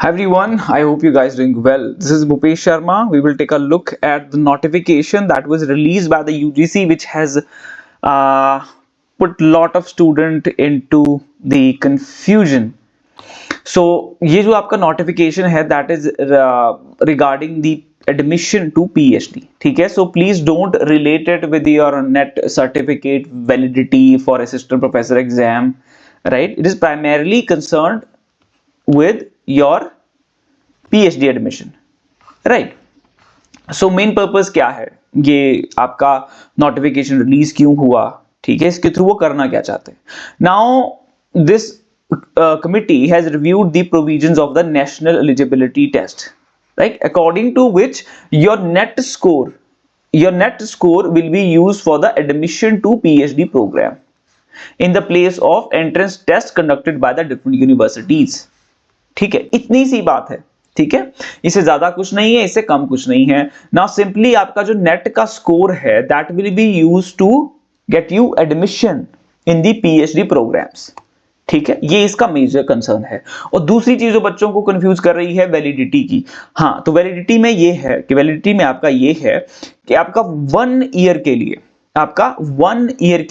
Hi everyone, I hope you guys doing well. This is Bhupesh Sharma. We will take a look at the notification that was released by the UGC, which has put lot of student into the confusion. So ये जो आपका notification है that is regarding the admission to PhD. ठीक है, so please don't relate it with your NET certificate validity for assistant professor exam, right? It is primarily concerned with your PhD admission, right. So main purpose क्या है, ये आपका notification release क्यों हुआ, ठीक है, इसके थ्रू वो करना क्या चाहते हैं। Now this committee has reviewed the provisions of the National Eligibility Test, right, according to which your NET score will be used for the admission to PhD program in the place of entrance test conducted by the different universities। ठीक है, इतनी सी बात है, ठीक है, इससे ज्यादा कुछ नहीं है, इससे कम कुछ नहीं है। नाउ सिंपली आपका जो नेट का स्कोर है that will be used to get you admission in the PhD programs, ठीक है, ये इसका मेजर कंसर्न है। और दूसरी चीज जो बच्चों को कंफ्यूज कर रही है वैलिडिटी की। हाँ, तो वैलिडिटी में ये है कि वैलिडिटी में आपका ये है कि आपका 1 ईयर के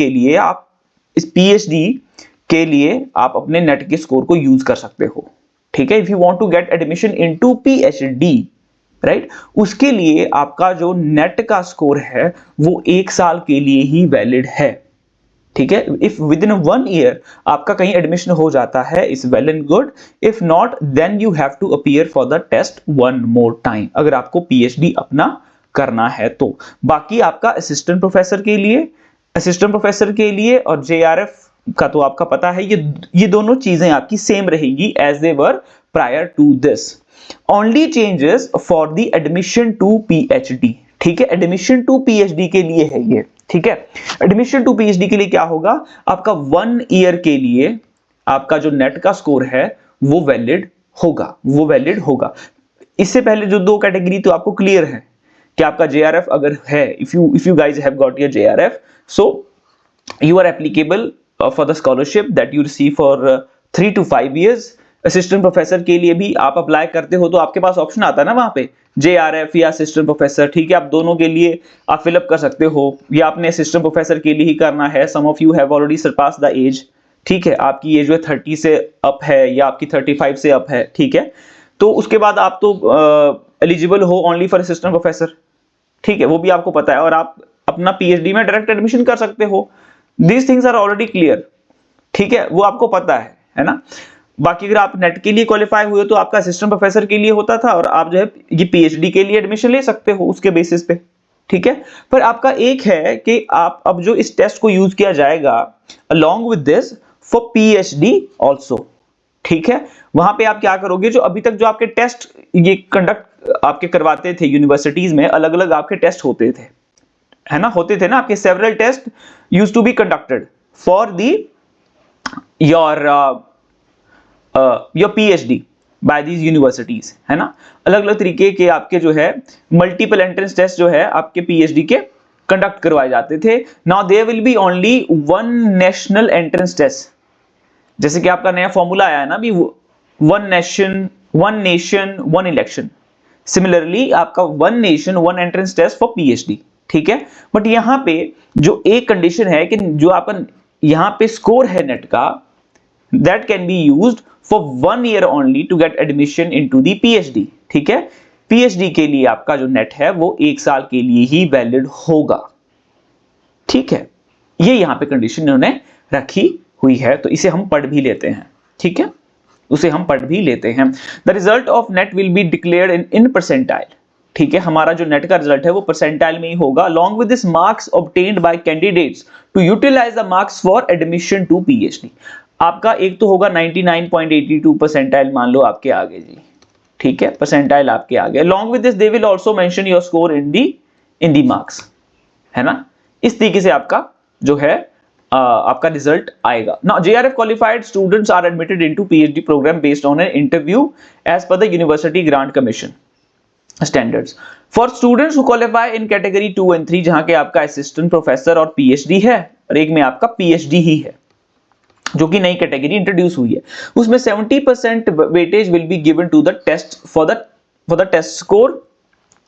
लिए आप इस PhD के लिए आप अपने नेट के स्कोर को यूज कर सकते हो, ठीक है। If you want to get admission into PhD, right, उसके लिए आपका जो नेट का स्कोर है वो 1 साल के लिए ही वैलिड है, ठीक है। इफ विद इन 1 ईयर आपका कहीं एडमिशन हो जाता है is well and good, if not then you have to appear for the test 1 more time, अगर आपको PhD अपना करना है तो। बाकी आपका असिस्टेंट प्रोफेसर के लिए और JRF का तो आपका पता है, ये दोनों चीजें आपकी सेम रहेगी as they were prior to this. Only changes for the admission to PhD, ठीक है, एडमिशन टू PhD के लिए है ये, ठीक है। एडमिशन टू PhD के लिए क्या होगा, आपका 1 ईयर के लिए आपका जो नेट का स्कोर है वो वैलिड होगा। इससे पहले जो 2 कैटेगरी तो आपको क्लियर है कि आपका JRF अगर है, if you guys have got your JRF, so you are applicable for the scholarship that you receive for 3 to 5 years। Assistant professor के लिए भी आप अप्लाई करते हो तो आपके पास ऑप्शन आता है ना वहां पे, JRF या असिस्टेंट प्रोफेसर, ठीक है, आप दोनों के लिए आप फिलअप कर सकते हो, या आपने असिस्टेंट प्रोफेसर के लिए ही करना है। Some of you have already surpass the age, ठीक है, आपकी एज जो 30 से अप है या आपकी 35 से अप है, ठीक है, तो उसके बाद आप तो एलिजिबल हो ओनली फॉर असिस्टेंट प्रोफेसर, ठीक है, वो भी आपको पता है, और आप अपना PhD में डायरेक्ट एडमिशन कर सकते हो। These things are already clear, ठीक है, वो आपको पता है ना। बाकी अगर आप नेट के लिए क्वालिफाई हुए तो आपका असिस्टेंट प्रोफेसर के लिए होता था, और आप जो है ये PhD के लिए एडमिशन ले सकते हो उसके बेसिस पे, ठीक है। पर आपका एक है कि आप अब जो इस टेस्ट को यूज किया जाएगा along with this for PhD also, ठीक है, वहां पे आप क्या करोगे, जो अभी तक जो आपके टेस्ट ये कंडक्ट आपके करवाते थे यूनिवर्सिटीज में, अलग अलग आपके टेस्ट होते थे, है ना, आपके several test use to be conducted for the your PhD by these universities, है ना। अलग अलग तरीके के आपके जो है मल्टीपल एंट्रेंस टेस्ट जो है आपके PhD के कंडक्ट करवाए जाते थे। Now there will be only 1 national entrance test, जैसे कि आपका नया फॉर्मूला आया है ना अभी, 1 नेशन 1 इलेक्शन। सिमिलरली आपका 1 nation 1 entrance test for PhD, ठीक है। बट यहां पे जो एक कंडीशन है कि जो आपका यहां पे स्कोर है नेट का, that can be used for 1 year only to get admission into the PhD, ठीक है। PhD के लिए आपका जो नेट है वो 1 साल के लिए ही वैलिड होगा, ठीक है। ये यहां पे कंडीशन इन्होंने रखी हुई है, तो इसे हम पढ़ भी लेते हैं, ठीक है, the result of net will be declared in percentile, ठीक है, हमारा जो नेट का रिजल्ट है वो परसेंटाइल में ही होगा। along with this marks obtained by candidates to utilize the marks for admission to PhD, आपका एक तो होगा 99.82 परसेंटाइल, मान लो आपके आगे जी, ठीक है, परसेंटाइल आपके आगे। along with this they will also mention your score in the marks, है ना। इस तरीके से आपका जो है आपका रिजल्ट आएगा। Now JRF qualified students are admitted into PhD program based on an interview as per the University Grant Commission standards for students who qualify in category 2 and 3, जहां के आपका असिस्टेंट प्रोफेसर और PhD है, और एक में आपका PhD ही है। जो कि नई कैटेगरी इंट्रोड्यूस हुई है, उसमें 70% weightage will be given to the test for the test score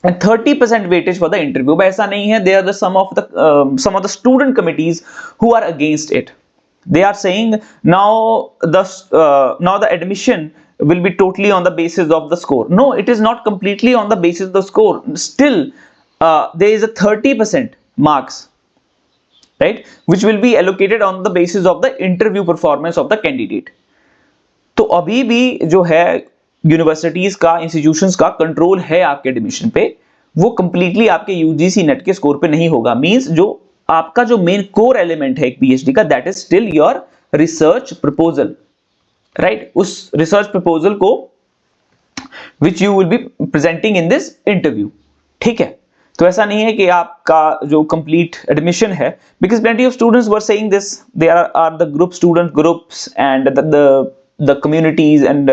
and 30% weightage for the interview. But ऐसा नहीं है, they are the some of the student committees who are against it. They are saying now the admission will be totally on the basis of the score. No, it is not completely on the basis of the score. Still, there is a 30% marks, right, which will be allocated on the basis of the interview performance of the candidate. तो अभी भी जो है universities का, institutions का control है आपके admission पे, वो कंप्लीटली आपके यूजीसी नेट के स्कोर पे नहीं होगा। मींस जो आपका जो मेन कोर एलिमेंट है एक पीएचडी का, that is still your research proposal, right. उस रिसर्च प्रपोजल को which you will be presenting in this interview, ठीक है। तो ऐसा नहीं है कि आपका जो कंप्लीट एडमिशन है, because plenty of students were saying this, they are the group student groups and the communities, and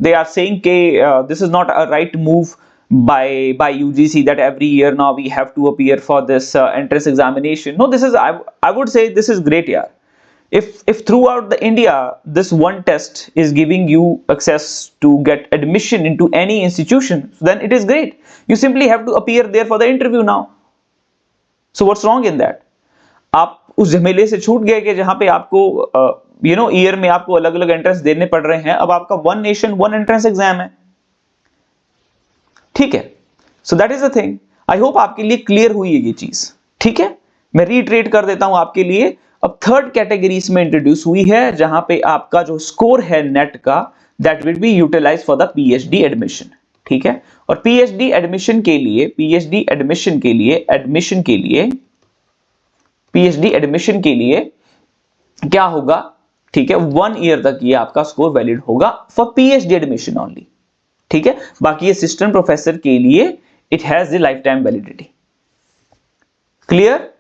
they are saying this is not a right move by UGC, that every year now we have to appear for this entrance examination. No, this is, I would say this is great, yeah. If throughout the India this one test is giving you access to get admission into any institution, then it is great. You simply have to appear there for the interview now. So what's wrong in that? आप उस झमेले से छूट गए कि जहां पे आपको ईयर में आपको अलग अलग एंट्रेंस देने पड़ रहे हैं। अब आपका one nation one entrance exam है, ठीक है। So that is the thing. I hope आपके लिए क्लियर हुई है ये चीज, ठीक है। मैं रीट्रेट कर देता हूं आपके लिए। अब थर्ड कैटेगरी इसमें इंट्रोड्यूस हुई है, जहां पे आपका जो स्कोर है नेट का, that will be utilise for the PhD admission, ठीक है। और पीएचडी एडमिशन के लिए पीएचडी एडमिशन के लिए क्या होगा, ठीक है, 1 ईयर तक ये आपका स्कोर वैलिड होगा फॉर पीएचडी एडमिशन ओनली, ठीक है। बाकी असिस्टेंट प्रोफेसर के लिए it has the lifetime validity. Clear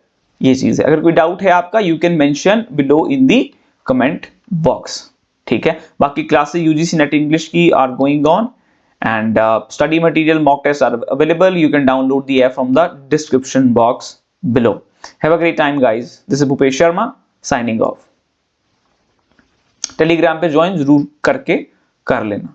ये चीज है। अगर कोई डाउट है आपका, you can mention below in the comment box, ठीक है। बाकी क्लासेस यूजीसी नेट इंग्लिश की are going on, and study material mock tests are available. You can download the app from the description box below. Have a great time guys. This is Bhupesh Sharma signing off. Telegram पे join जरूर करके कर लेना।